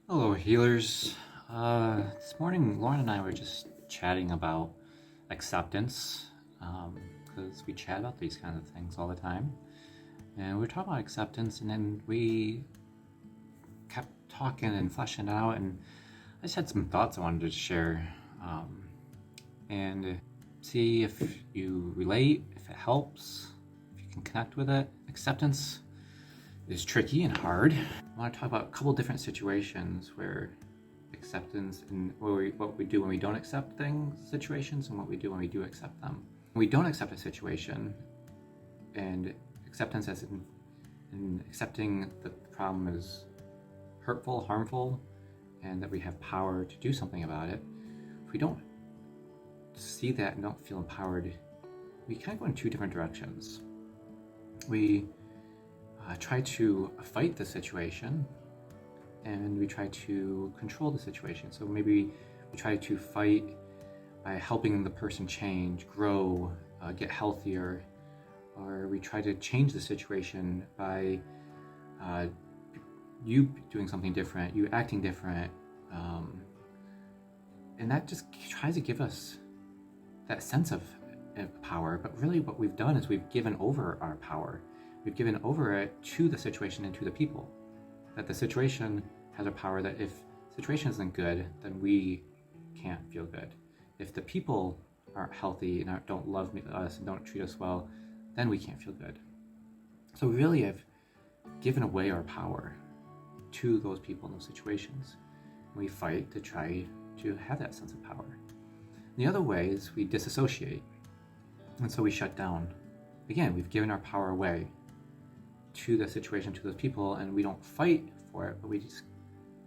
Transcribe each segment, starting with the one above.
Hello, healers. This morning, Lauren and I were just chatting about acceptance because we chat about these kinds of things all the time. And we were talking about acceptance, and then we kept talking and fleshing it out. And I just had some thoughts I wanted to share and see if you relate, if it helps, if you can connect with it. Acceptance is tricky and hard. I want to talk about a couple different situations where acceptance and what we do when we don't accept situations, and what we do when we do accept them. When we don't accept a situation, and acceptance as in accepting that the problem is hurtful, harmful, and that we have power to do something about it. If we don't see that and don't feel empowered, we kind of go in two different directions. We try to fight the situation, and we try to control the situation. So maybe we try to fight by helping the person change, grow, get healthier, or we try to change the situation by you doing something different, you acting different, and that just tries to give us that sense of power. But really what we've done is we've given over our power. We've given over it to the situation and to the people. That the situation has a power that if the situation isn't good, then we can't feel good. If the people aren't healthy and don't love us and don't treat us well, then we can't feel good. So we really have given away our power to those people in those situations. We fight to try to have that sense of power. And the other way is we disassociate. And so we shut down. Again, we've given our power away to the situation, to those people, and we don't fight for it, but we just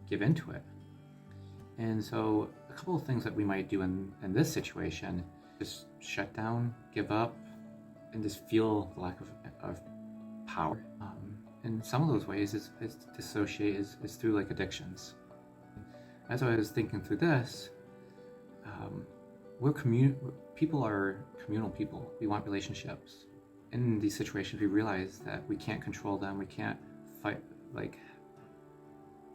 give into it. And so a couple of things that we might do in this situation, just shut down, give up, and just feel the lack of power. And some of those ways is dissociate is through like addictions. As I was thinking through this, people are communal people. We want relationships. In these situations, we realize that we can't control them. We can't fight,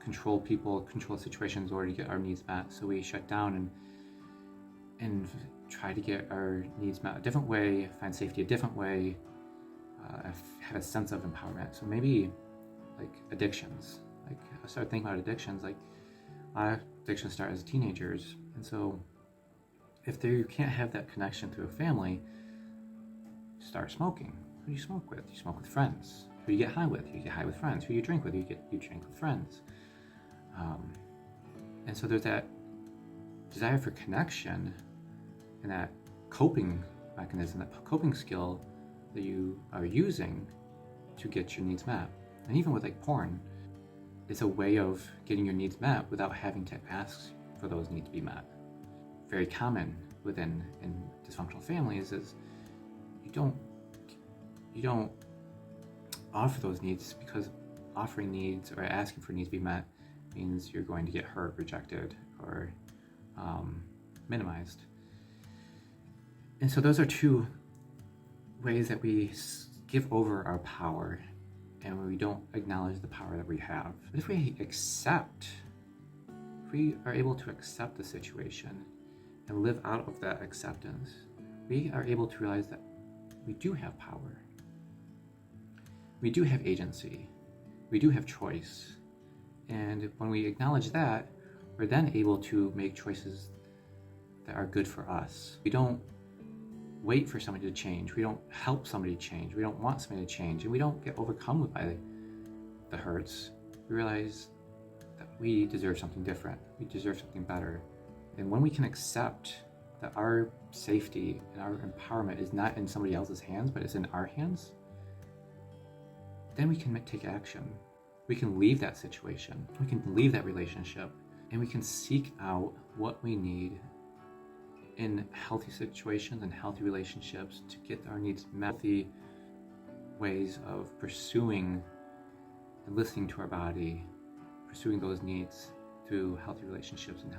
control people, control situations, or to get our needs met. So we shut down and try to get our needs met a different way, find safety a different way, have a sense of empowerment. So maybe like addictions. Like I started thinking about addictions. Like a lot of addictions start as teenagers, and so if you can't have that connection through a family, start smoking. Who do you smoke with? You smoke with friends. Who do you get high with? You get high with friends. Who do you drink with? You drink with friends. And so there's that desire for connection and that coping mechanism, that coping skill that you are using to get your needs met. And even with like porn, it's a way of getting your needs met without having to ask for those needs to be met. Very common in dysfunctional families is you don't offer those needs, because offering needs or asking for needs to be met means you're going to get hurt, rejected, or minimized. And so those are two ways that we give over our power, and we don't acknowledge the power that we have. But if we are able to accept the situation and live out of that acceptance, we are able to realize that we do have power. We do have agency. We do have choice. And when we acknowledge that, we're then able to make choices that are good for us. We don't wait for somebody to change. We don't help somebody change. We don't want somebody to change. And we don't get overcome by the hurts. We realize that we deserve something different. We deserve something better. And when we can accept that our safety and our empowerment is not in somebody else's hands, but it's in our hands, then we can take action. We can leave that situation. We can leave that relationship, and we can seek out what we need in healthy situations and healthy relationships to get our needs met. Healthy ways of pursuing and listening to our body, pursuing those needs through healthy relationships and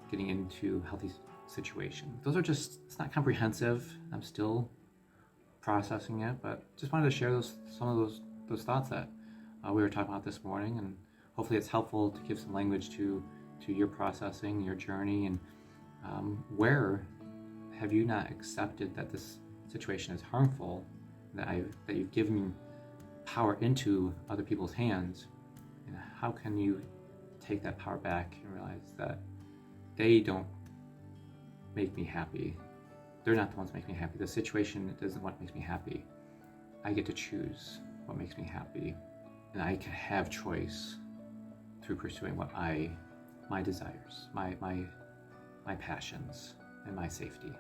getting into healthy situation. Those are it's not comprehensive. I'm still processing it, but just wanted to share some of those thoughts that we were talking about this morning, and hopefully it's helpful to give some language to your processing, your journey, and where have you not accepted that this situation is harmful, that you've given power into other people's hands, and how can you take that power back and realize that they don't make me happy. They're not the ones that make me happy. The situation isn't what makes me happy. I get to choose what makes me happy, and I can have choice through pursuing my desires, my passions, and my safety.